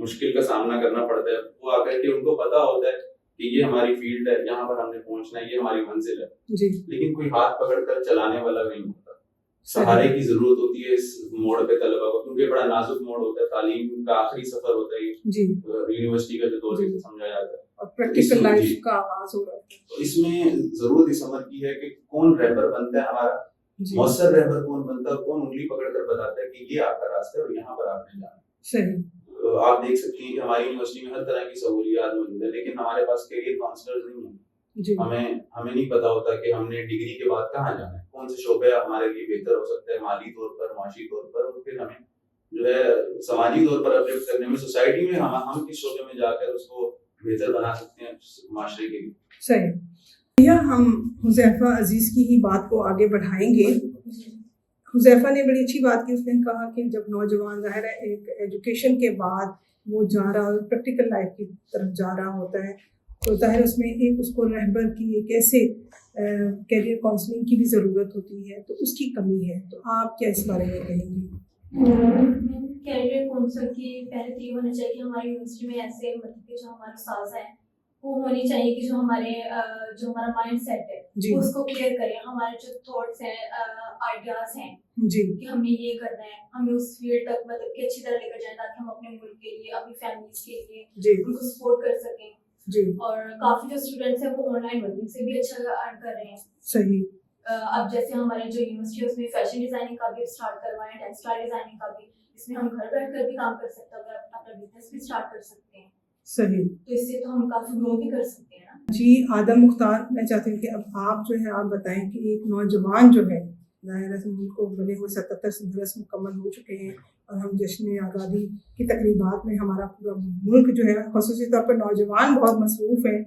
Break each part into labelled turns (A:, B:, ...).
A: مشکل کا سامنا کرنا پڑتا ہے. وہ آ کر کے ان کو پتا ہوتا ہے کہ یہ ہماری فیلڈ ہے, یہاں پر ہم نے پہنچنا ہے, یہ ہماری منزل ہے, لیکن کوئی ہاتھ پکڑ کر چلانے والا نہیں ہوتا. سہارے کی ضرورت ہوتی ہے اس موڑ پہ طلبا کو, کیونکہ بڑا نازک موڑ ہوتا ہے, تعلیم کا آخری سفر ہوتا ہے یونیورسٹی کا جو دور سے سمجھا جاتا ہے,
B: اور پریکٹیکل لائف کا آغاز ہو رہا ہے.
A: تو اس میں ضرورت اس عمر کی ہے کہ کون رہبر بنتا ہے ہمارا, مؤثر رہبر کون بنتا ہے, کون انگلی پکڑ کر بتاتا ہے کہ یہ آپ کا راستہ ہے اور یہاں پر آپ نے جانا.
B: صحیح.
A: آپ دیکھ سکتی ہیں کہ ہماری یونیورسٹی میں ہر طرح کی سہولیات موجود ہیں, لیکن ہمارے پاس کیریئر کاؤنسلرز نہیں ہیں. ہمیں نہیں پتا ہوتا کہ ہم نے ڈگری کے بعد کہاں جانا ہے, کون سے شعبے ہمارے لیے بہتر ہو سکتا ہے مالی طور پر, معاشی طور پر, اور پھر ہمیں جو ہے سماجی طور پر اپلیفٹ کرنے میں, سوسائٹی میں ہم کس شعبے میں جا کر اس کو بہتر بنا سکتے ہیں معاشرے کے لیے.
B: صحیح. ہم حذیفہ عزیز کی ہی بات کو آگے بڑھائیں گے. حذیفہ نے بڑی اچھی بات کی, اس نے کہا کہ جب نوجوان ظاہر ہے ایک ایجوکیشن کے بعد وہ جا رہا پریکٹیکل لائف کی طرف جا رہا ہوتا ہے, تو ظاہر اس میں ایک اس کو رہبر کی ایک ایسے کیریئر کاؤنسلنگ کی بھی ضرورت ہوتی ہے, تو اس کی کمی ہے. تو آپ کیا اس بارے میں کہیں گے؟
C: کیریئر کاؤنسلر کی پہلے تو یہ ہونا چاہیے کہ ہماری یونیورسٹی میں ایسے مطلب کہ جو ہمارے استاد ہیں وہ ہونی چاہیے کہ جو ہمارا مائنڈ سیٹ ہے اس کو کلیئر کریں, ہمارے جو تھاٹس ہیں, آئیڈیاز ہیں کہ ہم نے یہ کرنا ہے, ہمیں اس فیلڈ تک مطلب کہ اچھی طرح لے کر جائیں تاکہ ہم اپنے ملک کے لیے, اپنی فیملیز کے لیے ان کو سپورٹ کر سکیں. اور کافی جو اسٹوڈنٹس ہیں وہ آن لائن ورکنگ سے بھی اچھا ارن کر رہے ہیں.
B: صحیح.
C: اب جیسے ہمارے جو یونیورسٹی ہے اس میں فیشن ڈیزائننگ کا بھی اسٹارٹ کروائیں, ٹیکسٹائل ڈیزائننگ کا بھی, اس میں ہم گھر بیٹھ کر بھی کام کر سکتے ہیں, اپنا بزنس بھی اسٹارٹ کر سکتے ہیں.
B: صحیح.
C: تو اس سے تو ہم کافی گرو بھی کر سکتے ہیں.
B: جی آدم مختار, میں چاہتی ہوں کہ اب آپ جو ہے آپ بتائیں کہ ایک نوجوان جو ہے, ظاہر ہے ملک کو بنے ہوئے 77 برس مکمل ہو چکے ہیں اور ہم جشن آزادی کی تقریبات میں ہمارا پورا ملک جو ہے خصوصی طور پر نوجوان بہت مصروف ہیں,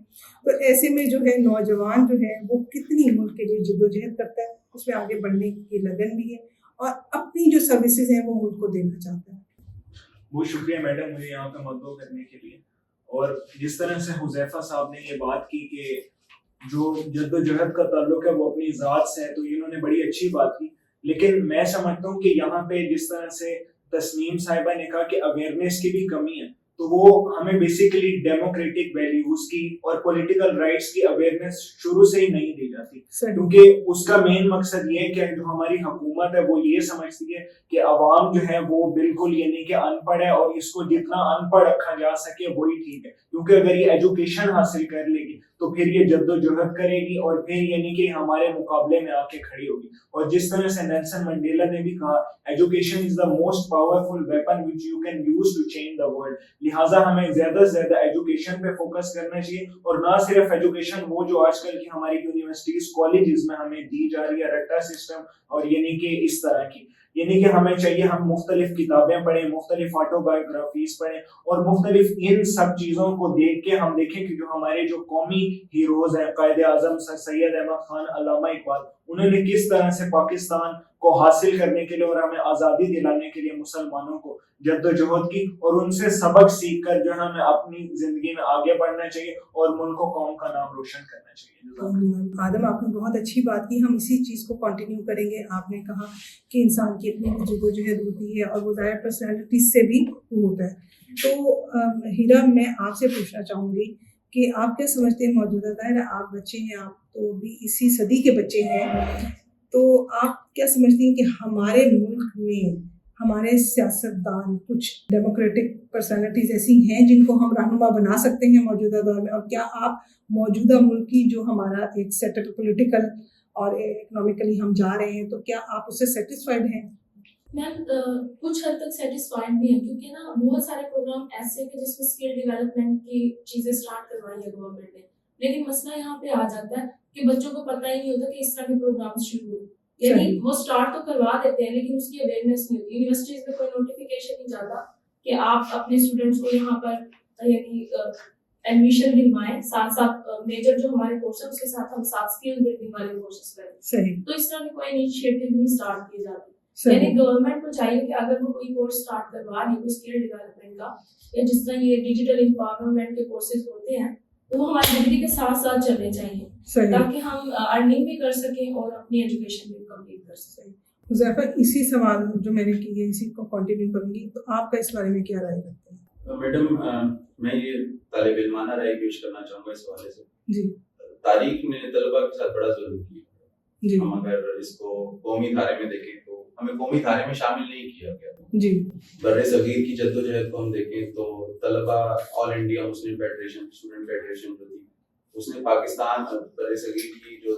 B: تو ایسے میں جو ہے نوجوان جو ہے وہ کتنی ملک کے لیے جدوجہد کرتا ہے, اس میں آگے بڑھنے کی لگن بھی ہے اور اپنی جو سروسز ہیں وہ ملک کو دینا چاہتا ہے.
D: بہت شکریہ میڈم مجھے یہاں پہ مدعو کرنے کے لیے. اور جس طرح سے حذیفہ صاحب نے یہ بات کی کہ جو جد و جہد کا تعلق ہے وہ اپنی ذات سے ہے, تو انہوں نے بڑی اچھی بات کی. لیکن میں سمجھتا ہوں کہ یہاں پہ جس طرح سے تسنیم صاحبہ نے کہا کہ اویئرنیس کی بھی کمی ہے, تو وہ ہمیں بیسیکلی ڈیموکریٹک ویلیوز کی اور پولیٹیکل رائٹس کی اویئرنیس شروع سے ہی نہیں دی جاتی, کیونکہ اس کا مین مقصد یہ ہے کہ جو ہماری حکومت ہے وہ یہ سمجھتی ہے کہ عوام جو ہے وہ بالکل یعنی کہ ان پڑھ ہے اور اس کو جتنا ان پڑھ رکھا جا سکے وہی ٹھیک ہے, کیونکہ اگر یہ ایجوکیشن حاصل کر لے گی تو پھر یہ جد و جہد کرے گی اور پھر یعنی کہ ہمارے مقابلے میں آ کے کھڑی ہوگی. اور جس طرح سے نیلسن منڈیلا نے بھی کہا education is the most powerful weapon which you can use to change the world, لہٰذا ہمیں زیادہ سے زیادہ ایجوکیشن پہ فوکس کرنا چاہیے. اور نہ صرف ایجوکیشن, وہ جو آج کل کی ہماری یونیورسٹیز کالجز میں ہمیں دی جا رہی ہے رٹا سسٹم, اور یعنی کہ اس طرح کی یعنی کہ ہمیں چاہیے ہم مختلف کتابیں پڑھیں, مختلف آٹو بایوگرافیز پڑھیں, اور مختلف ان سب چیزوں کو دیکھ کے ہم دیکھیں کہ جو ہمارے جو قومی ہیروز ہیں, قائد اعظم سر سید احمد خان, علامہ اقبال, انہوں نے کس طرح سے پاکستان کو حاصل کرنے کے لیے اور ہمیں آزادی دلانے کے لیے مسلمانوں کو جد و جہد کی, اور ان سے سبق سیکھ کر جو ہمیں اپنی زندگی میں آگے بڑھنا چاہیے اور ملک و قوم کا نام روشن کرنا چاہیے.
B: آدم آپ نے بہت اچھی بات کی, ہم اسی چیز کو کنٹینیو کریں گے. آپ نے کہا کہ انسان کی اپنی جد و جہد ہوتی ہے اور وہ ظاہر پرسنالٹیز سے بھی ہوتا ہے. تو ہیرا میں آپ سے پوچھنا چاہوں گی کہ آپ کیا سمجھتے ہیں موجودہ, ظاہر ہے آپ بچے ہیں, آپ تو بھی اسی صدی کے بچے ہیں, تو آپ کیا سمجھتی ہیں کہ ہمارے ملک میں ہمارے سیاستدان کچھ ڈیموکریٹک پرسنالٹیز ایسی ہیں جن کو ہم رہنما بنا سکتے ہیں موجودہ دور میں, اور کیا آپ موجودہ ملک کی جو ہمارا ایک سیٹ اپ پولیٹیکل اور اکنامکلی ہم جا رہے ہیں, تو کیا آپ اس سے سیٹسفائڈ ہیں؟
E: میم کچھ حد تک سیٹسفائڈ بھی ہیں, کیونکہ نا بہت سارے پروگرام ایسے ہیں کہ جس میں اسکل ڈیولپمنٹ کی چیزیں اسٹارٹ کروائی ہے گورنمنٹ نے, لیکن مسئلہ یہاں پہ آ جاتا ہے کہ بچوں کو پتہ ہی نہیں ہوتا کہ اس طرح کے پروگرام شروع ہوئے. یعنی وہ اسٹارٹ تو کروا دیتے ہیں لیکن اس کی اویئرنیس نہیں ہوتی. یونیورسٹیز میں کوئی نوٹیفیکیشن نہیں جاتا کہ آپ اپنے اسٹوڈنٹس کو یہاں پر یعنی ایڈمیشن دلوائیں, ساتھ ساتھ میجر جو ہمارے کورس ہے اس کے ساتھ ہم ساتھ اسکل بلڈنگ والے کورسز کریں. تو اس طرح کے کوئی انیشیٹو نہیں اسٹارٹ کیے جاتے. یعنی گورنمنٹ کو چاہیے کہ اگر وہ کوئی کورس اسٹارٹ کروا رہی ہے اسکل ڈیولپمنٹ کا, یا جس طرح یہ ڈیجیٹل امپاورمنٹ کے کورسز ہوتے ہیں, تو وہ ہماری ڈگری کے ساتھ ساتھ چلنے چاہیے تاکہ ہم ارننگ بھی کر سکیں اور اپنی ایجوکیشن بھی کمپلیٹ کر سکیں.
B: حذیفہ اسی سوال جو میں نے کی ہے اسی کو کنٹینیو کروں گی, تو آپ کا اس بارے میں کیا رائے رکھتے ہیں؟
A: میڈم میں یہ طالب علمانہ رائے پیش کرنا چاہوں گا اس حوالے سے.
B: جی
A: تاریخ نے طلبا کے ساتھ بڑا ظلم کیا.
B: جی
A: ہم اگر اس کو قومی دھارے میں دیکھیں تو ہمیں قومی دھارے میں شامل نہیں کیا گیا.
B: جی
A: بر صغیر کی جدوجہد کو ہم دیکھیں تو طلبا All India Muslim Federation Student Federation جو تھی اس نے پاکستان بر صغیر کی جو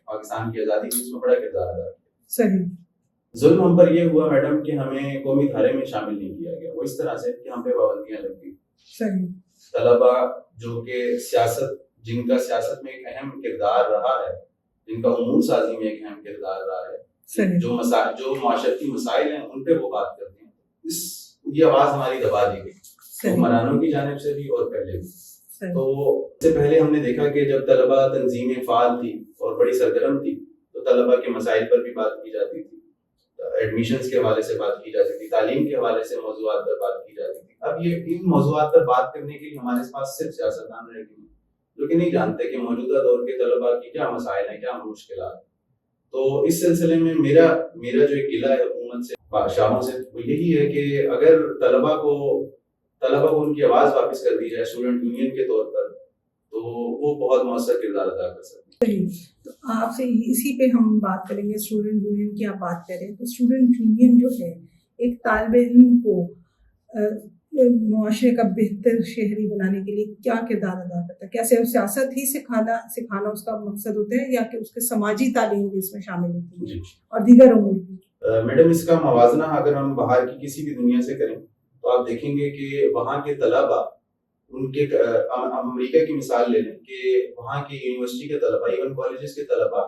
A: پاکستان کی آزادی تھی اس میں بڑا کردار ادا کیا.
B: صحیح.
A: ظلم ہم پر یہ ہوا میڈم کہ ہمیں قومی دھارے میں شامل نہیں کیا گیا. وہ اس طرح سے کہ ہم پہ پابندیاں لگ گئی.
B: صحیح.
A: طلبا جو کہ جن کا سیاست میں ایک اہم کردار رہا ہے, جن کا امور سازی میں ایک اہم کردار رہا ہے, جو معاشرتی مسائل ہیں ان پہ وہ بات کرتے ہیں, یہ آواز ہماری دبا دی گئی حکمرانوں کی جانب سے بھی اور پہلے بھی. تو اس سے پہلے ہم نے دیکھا کہ جب طلبا تنظیمیں فعال تھی اور بڑی سرگرم تھی تو طلبا کے مسائل پر بھی بات کی جاتی تھی, ایڈمیشنز کے حوالے سے بات کی جاتی تھی, تعلیم کے حوالے سے موضوعات پر بات کی جاتی تھی. اب یہ ان موضوعات پر بات کرنے کے لیے ہمارے پاس صرف سیاستدان رہ گئے ہیں جو کہ نہیں جانتے کہ موجودہ دور کے طلبا کی کیا مسائل ہیں, کیا مشکلات ہیں. تو اس سلسلے میں میرا جو ایک گلہ ہے حکومت سے, بادشاہوں سے, وہ یہی ہے کہ اگر طلبا کو ان کی آواز واپس کر دی جائے اسٹوڈنٹ یونین کے طور پر تو وہ بہت مؤثر کردار ادا کر سکتے ہیں.
B: تو آپ سے اسی پہ ہم بات کریں گے. اسٹوڈنٹ یونین کی آپ بات کریں تو اسٹوڈنٹ یونین جو ہے ایک طالب علم کو معاشرے کا بہتر شہری بنانے کے لیے کیا کردار ادا کرتا ہے؟ کیا صرف سیاست ہی سکھانا اس کا مقصد ہوتا ہے یا کہ اس کے سماجی تعلیم بھی اس میں شامل ہوتی ہے اور دیگر امور بھی؟
A: میڈم اس کا موازنہ اگر ہم باہر کی کسی بھی دنیا سے کریں تو آپ دیکھیں گے کہ وہاں کے طلبا, ان کے امریکہ کی مثال لے لیں کہ وہاں کی یونیورسٹی کے طلبا, ایون کالجز کے طلبا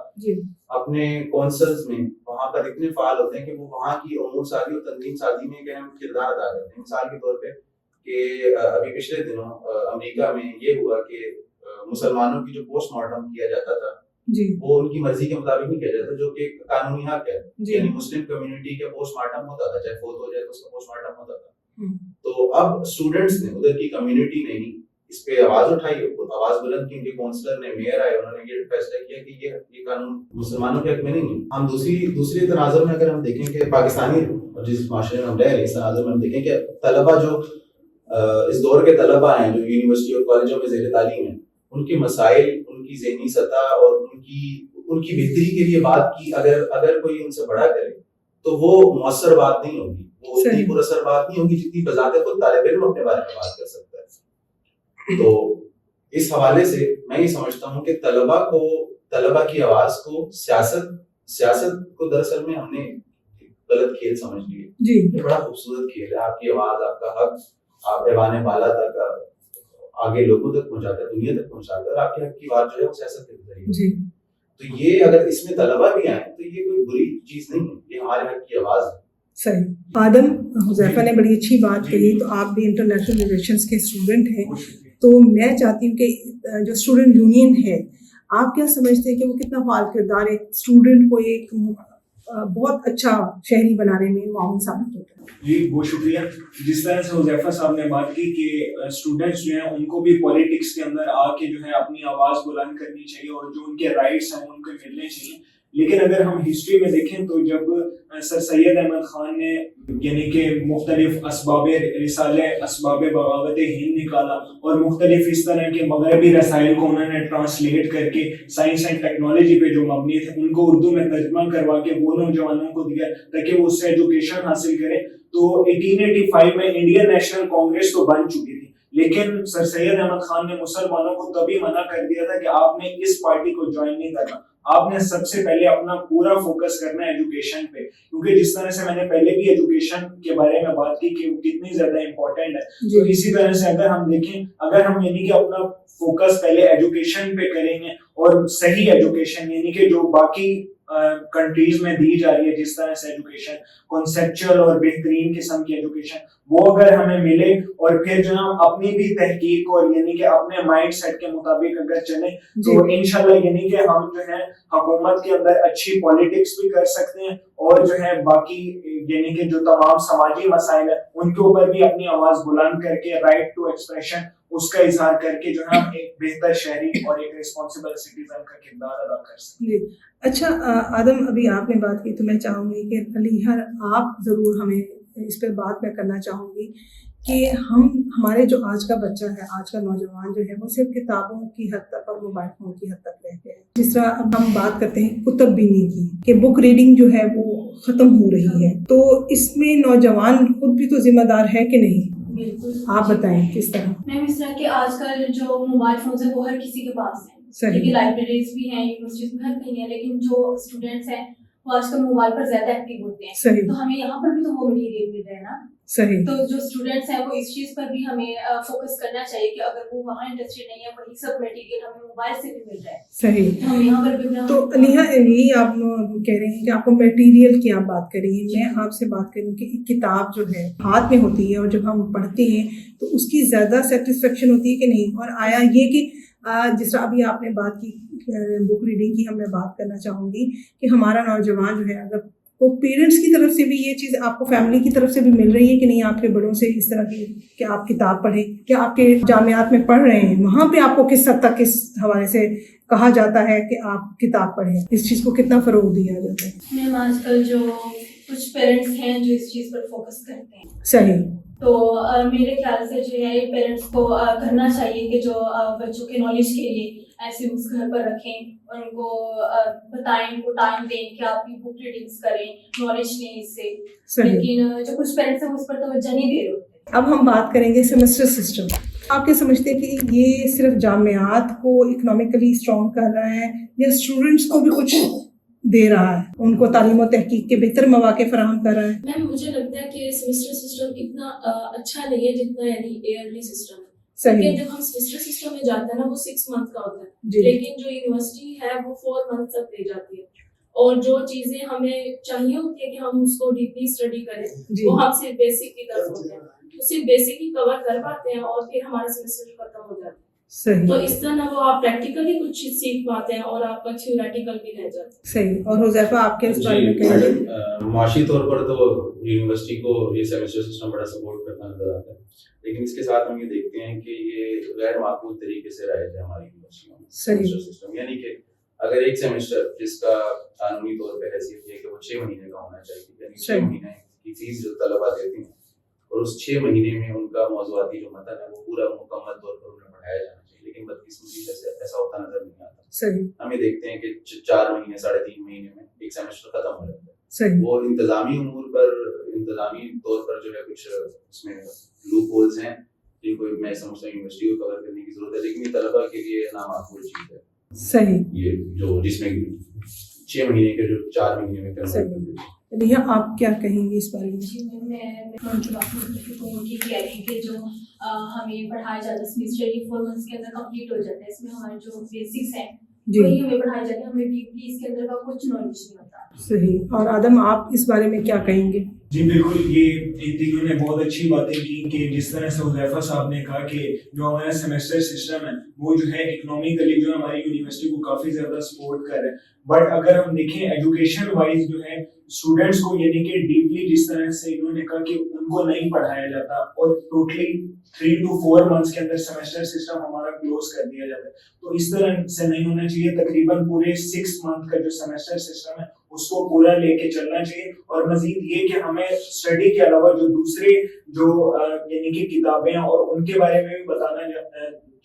A: اپنے کونسلز میں وہاں پر اتنے فعال ہوتے ہیں کہ وہ وہاں کی امور سازی اور تنظیم سازی میں ایک اہم کردار ادا کرتے ہیں. مثال کے طور پہ کہ ابھی پچھلے دنوں امریکہ میں یہ ہوا کہ مسلمانوں کی جو پوسٹ مارٹم کیا جاتا تھا وہ ان کی مرضی کے مطابق نہیں کیا جاتا, جو کہ قانونی حق ہے. یعنی مسلم کمیونٹی کا پوسٹ مارٹم ہوتا تھا, چاہے فوت ہو جائے تو اس کا پوسٹ مارٹم ہوتا تھا. تو اب اسٹوڈنٹس نے, ادھر کی کمیونٹی نے ہی اس پہ آواز اٹھائی, آواز بلند کی. ان کے کونسلر نے, میئر آئے, انہوں نے یہ فیصلہ کیا کہ یہ قانون مسلمانوں کے حق میں نہیں ہے. ہم دوسری تناظر میں اگر ہم دیکھیں کہ پاکستانی جس معاشرے میں ہم رہ رہے ہیں اس تناظر میں ہم دیکھیں کہ طلبا جو اس دور کے طلبا ہیں جو یونیورسٹی اور کالجوں میں زیر تعلیم ہیں, ان کے مسائل, ان کی ذہنی سطح اور ان کی بہتری کے لیے بات کی اگر کوئی ان سے بڑا کرے تو وہ مؤثر بات نہیں ہوگی, وہ اتنی پر اثر بات نہیں ہوگی جتنی بذات خود طالب علم اپنے بارے میں بات کر سکتا ہے. تو اس حوالے سے میں یہ سمجھتا ہوں کہ طلبا کی آواز کو سیاست کو دراصل میں ہم نے غلط کھیل سمجھ لیے. یہ بڑا خوبصورت کھیل ہے, آپ کی آواز, آپ کا حق آپ ایوان بالا تک آگے لوگوں تک پہنچاتا ہے, دنیا تک پہنچاتا ہے, اور آپ کے حق کی بات جو ہے وہ سیاست کے ذریعے. تو یہ اگر اس میں طلبا بھی آئیں تو یہ کوئی بری چیز نہیں ہے, یہ ہمارے حق کی آواز ہے.
B: صحیح. آدم حذیفہ نے بڑی اچھی بات کہی. تو آپ بھی انٹرنیشنل ریلیشنز کے اسٹوڈنٹ ہیں, تو میں چاہتی ہوں کہ جو اسٹوڈنٹ یونین ہے آپ کیا سمجھتے ہیں کہ وہ کتنا فعال کردار ایک اسٹوڈنٹ کو ایک بہت اچھا شہری بنانے میں معاون ثابت ہوتا ہے؟
D: جی بہت شکریہ. جس طرح سے حذیفہ صاحب نے بات کی کہ اسٹوڈنٹس جو ہیں ان کو بھی پولیٹکس کے اندر آ کے جو ہے اپنی آواز بلند کرنی چاہیے اور جو ان کے رائٹس ہیں ان کو ملنے چاہیے. لیکن اگر ہم ہسٹری میں دیکھیں تو جب سر سید احمد خان نے یعنی کہ مختلف اسباب رسالے, اسباب بغاوت ہند نکالا اور مختلف اس طرح کے مغربی رسائل کو انہوں نے ٹرانسلیٹ کر کے سائنس اینڈ ٹیکنالوجی پہ جو مبنی تھے ان کو اردو میں ترجمہ کروا کے وہ نوجوانوں کو دیا تاکہ وہ اس سے ایجوکیشن حاصل کریں. تو 1885 میں انڈین نیشنل کانگریس تو بن چکی تھی, لیکن سر سید احمد خان نے مسلمانوں کو تبھی منع کر دیا تھا کہ آپ نے اس پارٹی کو جوائن نہیں کرنا, آپ نے سب سے پہلے اپنا پورا فوکس کرنا ہے ایجوکیشن پہ. کیونکہ جس طرح سے میں نے پہلے بھی ایجوکیشن کے بارے میں بات کی کہ وہ کتنی زیادہ امپورٹنٹ ہے, تو اسی طرح سے اگر ہم دیکھیں, اگر ہم یعنی کہ اپنا فوکس پہلے ایجوکیشن پہ کریں گے اور صحیح ایجوکیشن یعنی کہ جو باقی کنٹریز میں دی جا رہی ہے جس طرح سے ایجوکیشن کنسیپچل اور بہترین قسم کی ایجوکیشن, وہ اگر ہمیں ملے اور پھر جو ہم اپنی بھی تحقیق اور یعنی کہ اپنے مائنڈ سیٹ کے مطابق اگر چلیں تو انشاءاللہ یعنی کہ ہم جو ہے حکومت کے اندر اچھی پولیٹکس بھی کر سکتے ہیں اور جو ہے باقی یعنی کہ جو تمام سماجی مسائل ہیں ان کے اوپر بھی اپنی آواز بلند کر کے رائٹ ٹو ایکسپریشن اس کا اظہار کر کے جو ہے ہم ایک بہتر شہری اور ایک ریسپانسبل سٹیزن کا کردار ادا کر سکتے ہیں.
B: اچھا آدم, ابھی آپ نے بات کی تو میں چاہوں گی کہ علی آپ ضرور ہمیں اس پہ بات میں کرنا چاہوں گی کہ ہمارے جو آج کا بچہ ہے، آج کا نوجوان جو ہے، وہ صرف کتابوں کی حد تک اور موبائل فون کی حد تک رہتے ہیں. جس طرح اب ہم بات کرتے ہیں کتب بینی کی کہ بک ریڈنگ جو ہے وہ ختم ہو رہی ہے، تو اس میں نوجوان خود بھی تو ذمہ دار ہے کہ نہیں؟
C: بالکل.
B: آپ بتائیں کس طرح؟
C: میم اس طرح کہ آج کل جو موبائل فونز ہیں وہ ہر کسی کے پاس ہیں.
B: صحیح.
C: لائبریریز بھی ہیں، یونیورسٹیز میں ہر کہیں ہیں، لیکن جو اسٹوڈینٹس ہیں وہ آج کل موبائل پر زیادہ ایکٹیو ہوتے ہیں.
B: صحیح.
C: تو ہمیں یہاں پر بھی تو وہ مٹیریل مل رہا ہے نا.
B: صحیح.
C: تو جو اسٹوڈینٹس ہیں وہ اس چیز پر بھی ہمیں فوکس کرنا چاہیے کہ اگر وہ وہاں انٹرسٹیڈ نہیں ہے، وہی سب مٹیریل ہمیں موبائل سے بھی مل رہا ہے.
B: صحیح.
C: ہم یہاں پر بھی
B: تو نیہا یہی آپ کہہ رہے ہیں کہ آپ کو میٹیریل کی آپ بات کر رہی ہیں. میں آپ سے بات کروں کہ ایک کتاب جو ہے ہاتھ میں ہوتی ہے اور جب ہم پڑھتے ہیں تو اس کی زیادہ سیٹسفیکشن ہوتی ہے کہ نہیں؟ اور آیا یہ کہ جس طرح ابھی آپ نے بات کی بک ریڈنگ کی، میں بات کرنا چاہوں گی کہ ہمارا نوجوان جو ہے اگر وہ پیرنٹس کی طرف سے بھی یہ چیز آپ کو فیملی کی طرف سے بھی مل رہی ہے کہ نہیں؟ آپ کے بڑوں سے اس طرح کی کہ آپ کتاب پڑھیں، کیا آپ کے جامعات میں پڑھ رہے ہیں وہاں پہ آپ کو کس حد تک اس حوالے سے کہا جاتا ہے کہ آپ کتاب پڑھیں؟ اس چیز کو کتنا فروغ دیا جاتا ہے؟
C: میم آج کل جو کچھ پیرنٹس ہیں جو اس چیز پر فوکس کرتے ہیں.
B: صحیح.
C: تو میرے خیال سے جو ہے پیرنٹس کو کرنا چاہیے کہ جو بچوں کے نالج کے لیے ایسے بکس گھر پر رکھیں، ان کو بتائیں، ان کو ٹائم دیں کہ آپ کی بک ریڈنگس کریں، نالج لیں اس سے. لیکن جو کچھ پیرنٹس ہیں وہ اس پر توجہ نہیں دے رہے ہوتے.
B: اب ہم بات کریں گے سیمسٹر سسٹم. آپ کیا سمجھتے ہیں کہ یہ صرف جامعات کو اکنامکلی اسٹرانگ کر رہا ہے یا اسٹوڈنٹس کو بھی کچھ دے رہا ہے، ان کو تعلیم و تحقیق کے بہتر مواقع فراہم کر رہا ہے؟
E: میم مجھے لگتا ہے کہ سیمسٹر سسٹم اتنا اچھا نہیں ہے جتنا یعنی ایئرلی سسٹم ہے.
B: صحیح.
E: جب ہم سیمسٹر سسٹم میں جاتے ہیں نا وہ 6 منتھ کا ہوتا ہے،
B: جی.
E: لیکن جو یونیورسٹی ہے وہ 4 منتھ تک لے جاتی ہے، اور جو چیزیں ہمیں چاہیے ہوتی ہے کہ ہم اس کو ڈیپلی اسٹڈی کریں
B: جی.
E: وہ ہم صرف بیسک کی طرف ہوتے ہیں، تو صرف بیسک ہی کور کر پاتے ہیں اور پھر ہمارا سیمسٹر ختم ہو جاتا ہے.
B: صحیح.
E: تو اس طرح نہ وہ آپ پریکٹیکلی کچھ سیکھ پاتے ہیں اور آپ کا تھیوریٹیکل بھی رہ جاتا ہے.
B: صحیح. اور حذیفہ آپ کے اس بارے میں کہیں گے؟
A: معاشی طور پر تو یونیورسٹی کو یہ سیمسٹر سسٹم بڑا سپورٹ کرنا نظر آتا ہے، لیکن اس کے ساتھ ہم یہ دیکھتے ہیں کہ یہ غیر معقول طریقے سے رائج ہے ہماری یونیورسٹیوں میں سیمسٹر سسٹم. یعنی کہ اگر ایک سیمسٹر جس کا قانونی طور پہ حیثیت ہے کہ وہ 6 مہینے کا ہونا چاہیے، یعنی 6 مہینے کی فیس جو طلبا دیتے ہیں اور اس 6 مہینے میں ان کا موضوعاتی جو متن ہے وہ پورا مکمل طور پر انہیں پڑھایا جانا چاہیے، لیکن بدقسمتی سے ایسا ہوتا نظر نہیں آتا.
B: صحیح.
A: ہم یہ دیکھتے ہیں کہ 4 مہینے 3.5 مہینے میں ایک سیمسٹر ختم ہو جاتا ہے.
B: صحیح.
A: وہ انتظامی امور پر انتظامی طور پر جو ہے کچھ اس میں لوپ ہولز ہیں جن کو میں سمجھتا ہوں یونیورسٹی کو کور کرنے کی ضرورت ہے، لیکن یہ طلبا کے لیے نامعقول چیز ہے.
B: صحیح.
A: یہ جو جس میں 6 مہینے کے جو 4 مہینے میں
B: نیہا آپ کیا کہیں گے اس بارے میں؟
C: جی میں جو بات کی کہہ رہی ہوں کہ جو ہمیں پڑھایا جاتا ہے سیمسٹر یہ 4 منتھس کے اندر کمپلیٹ ہو جاتا ہے. اس میں ہمارے جو بیسکس ہیں وہی ہمیں پڑھایا جاتا ہے، ہمیں ڈیپلی اس کے اندر کا کچھ نالج نہیں ہوتا.
B: صحیح. اور آدم آپ اس بارے میں کیا کہیں گے؟
D: جی بالکل، یہ ان تینوں نے بہت اچھی باتیں کی کہ جس طرح سے حذیفہ صاحب نے کہا کہ جو ہمارا سیمسٹر سسٹم ہے وہ جو ہے اکنامیکلی جو ہماری یونیورسٹی کو کافی زیادہ سپورٹ کر رہے ہیں. بٹ اگر ہم دیکھیں ایجوکیشن وائز جو ہے اسٹوڈینٹس کو یعنی کہ ڈیپلی جس طرح سے انہوں نے کہا کہ ان کو نہیں پڑھایا جاتا اور ٹوٹلی 3 to 4 منتھس کے اندر سیمسٹر سسٹم ہمارا کلوز کر دیا جاتا ہے، تو اس طرح سے نہیں ہونا چاہیے. تقریباً پورے 6 منتھ کا جو سیمسٹر سسٹم ہے اس کو پورا لے کے چلنا چاہیے. اور مزید یہ کہ ہمیں اسٹڈی کے علاوہ جو دوسرے جو یعنی کہ کتابیں ہیں اور ان کے بارے میں بھی بتانا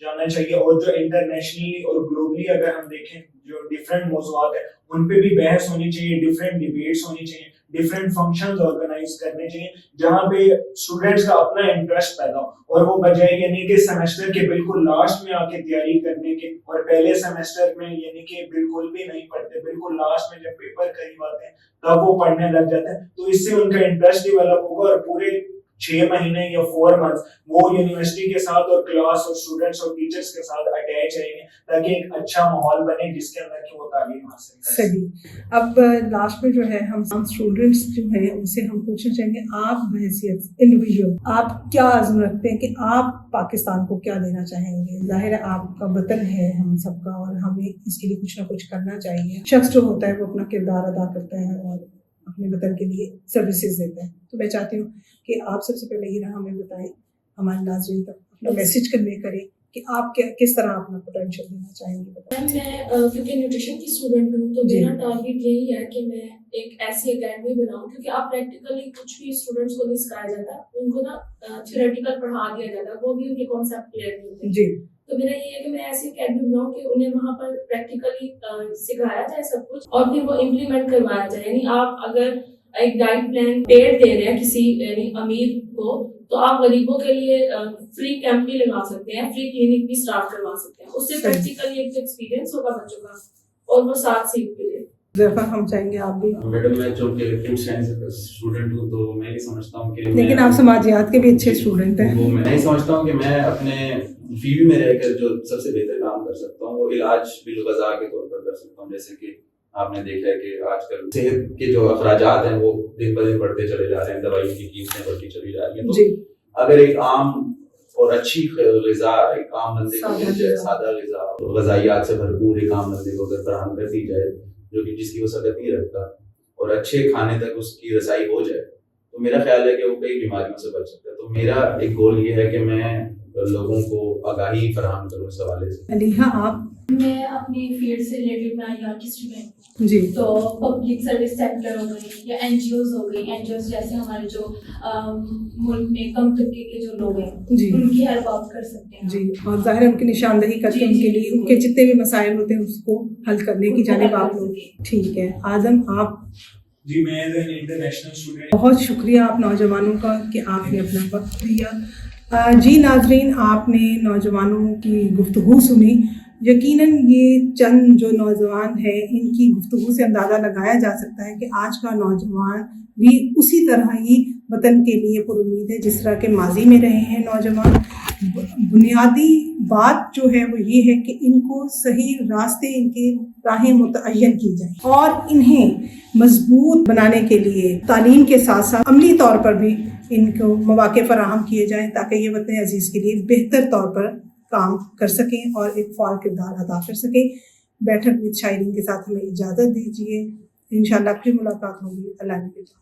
D: جانا چاہیے، اور جو انٹرنیشنلی اور گلوبلی اگر ہم دیکھیں جو ڈفرینٹ موضوعات ہیں ان پہ بھی بحث ہونی چاہیے، ڈفرینٹ ڈیبیٹس ہونی چاہیے، ڈفرینٹ فنکشنز آرگنائز کرنے چاہیے جہاں پہ اسٹوڈینٹس کا اپنا انٹرسٹ پیدا ہو، اور وہ بجائے یعنی کہ سیمسٹر کے بالکل لاسٹ میں آ کے تیاری کرنے کے اور پہلے سیمسٹر میں یعنی کہ بالکل بھی نہیں پڑھتے، بالکل لاسٹ میں جب پیپر قریب آتے ہیں تب وہ پڑھنے لگ جاتے ہیں. تو اس سے ان کا انٹرسٹ ڈیولپ ہوگا اور پورے 6 مہینے یا 4 منتھ وہ یونیورسٹی کے ساتھ اور کلاس اور اسٹوڈینٹس اور ٹیچرس کے ساتھ اٹیچ رہیں گے تاکہ ایک اچھا ماحول بنے جس کے اندر کہ وہ تعلیم حاصل کریں.
B: صحیح. اب لاسٹ میں جو ہے ہم اسٹوڈینٹس جو ہیں ان سے ہم پوچھنا چاہیں گے آپ بحیثیت انڈیویجول آپ کیا عزم رکھتے ہیں کہ آپ پاکستان کو کیا دینا چاہیں گے؟ ظاہر ہے آپ کا وطن ہے ہم سب کا اور ہمیں اس کے لیے کچھ نہ کچھ کرنا چاہیے. شخص جو ہوتا ہے وہ اپنا کردار ادا کرتا ہے اور اپنے وطن کے لیے سروسز دیتا ہے. تو میں چاہتی ہوں کہ آپ سب سے پہلے یہ ہمیں بتائیں، ہمارے ناظرین تک اپنا میسج کنوے کریں کہ آپ کس طرح اپنا پوٹینشیل دینا چاہیں گے؟
E: میم میں کیونکہ نیوٹریشن کی اسٹوڈنٹ ہوں تو
B: جی.
E: میرا ٹارگیٹ یہی ہے کہ میں ایک ایسی اکیڈمی بناؤں، کیونکہ آپ پریکٹیکلی کچھ بھی اسٹوڈنٹس کو نہیں سکھایا جاتا، ان کو نا تھیوریٹیکل پڑھا دیا جاتا ہے، وہ بھی ان کے کانسیپٹ کلیئر نہیں ہوتے.
B: جی
E: تو میرا یہ ہے کہ میں ایسی اکیڈمی بناؤں کہ انہیں وہاں پر پریکٹیکلی سکھایا جائے سب کچھ اور پھر وہ امپلیمنٹ کروایا جائے. یعنی آپ اگر ایک ڈائٹ پلان پیڈ دے رہے ہیں کسی یعنی امیر کو، تو آپ غریبوں کے لیے فری کیمپ بھی لگا سکتے ہیں، فری کلینک بھی اسٹارٹ کروا سکتے ہیں. اس سے پریکٹیکلی ایک ایکسپیرینس ہوگا بچوں کا اور وہ ساتھ سیکھ بھی لیں.
B: ظفر ہم چاہیں گے آپ بھی.
A: میڈم میں چونکہ فوڈ سائنس کا اسٹوڈنٹ ہوں تو میں یہ سمجھتا ہوں کہ
B: لیکن آپ سماجیات کے بھی اچھے اسٹوڈنٹ ہیں.
A: وہ میں نہیں سمجھتا ہوں کہ میں اپنے فیلڈ میں رہ کر جو سب سے بہتر کام کر سکتا ہوں وہ علاج بالغذا کے طور پر کر سکتا ہوں. جیسے کہ آپ نے دیکھا ہے کہ آج کل صحت کے جو اخراجات ہیں وہ دن بدن بڑھتے چلے جا رہے ہیں، دوائیوں کی قیمتیں بڑھتی چلی جا رہی ہیں. تو اگر ایک عام اور اچھی غذا ایک عام بندے کو مل جائے، سادہ غذا غذائیات سے بھرپور ایک عام بندے کو اگر فراہم کر دی جائے جو کہ جس کی وہ سکت نہیں رکھتا اور اچھے کھانے تک اس کی رسائی ہو جائے، تو میرا خیال ہے کہ وہ کئی بیماریوں سے بچ سکتا ہے. تو میرا ایک گول یہ ہے کہ میں لوگوں کو آگاہی فراہم کروں اس حوالے سے.
B: علیحہ آپ؟
C: میں اپنی فیلڈ سے ریلیٹڈ میں آئی آر کی اسٹوڈنٹ ہوں.
B: جی.
C: تو پبلک سروس سیکٹر ہو گئی یا این جی اوز ہو گئی، این جی اوز جیسے ہمارے جو ملک میں کم طبقے کے جو لوگ ہیں
B: جی
C: ان کی ہیلپ آپ کر سکتے ہیں.
B: جی اور ظاہر ہے ان کی نشاندہی کر کے ان کے لیے ان کے جتنے بھی مسائل ہوتے ہیں اس کو حل کرنے کی جانب آپ لوگ. ٹھیک ہے. اعظم آپ؟
D: جی میں ایز این انٹرنیشنل اسٹوڈنٹ
B: بہت شکریہ آپ نوجوانوں کا کہ آپ نے اپنا وقت دیا. جی ناظرین، آپ نے نوجوانوں کی گفتگو سنی. یقیناً یہ چند جو نوجوان ہیں ان کی گفتگو سے اندازہ لگایا جا سکتا ہے کہ آج کا نوجوان بھی اسی طرح ہی وطن کے لیے پر امید ہے جس طرح کے ماضی میں رہے ہیں نوجوان. بنیادی بات جو ہے وہ یہ ہے کہ ان کو صحیح راستے، ان کے راہیں متعین کی جائیں اور انہیں مضبوط بنانے کے لیے تعلیم کے ساتھ ساتھ عملی طور پر بھی ان کو مواقع فراہم کیے جائیں تاکہ یہ وطن عزیز کے لیے بہتر طور پر کام کر سکیں اور ایک فعال کردار ادا کر سکیں. بیٹھک وتھ شائرین کے ساتھ ہمیں اجازت دیجیے. انشاءاللہ پھر ملاقات ہوگی. اللہ حافظ.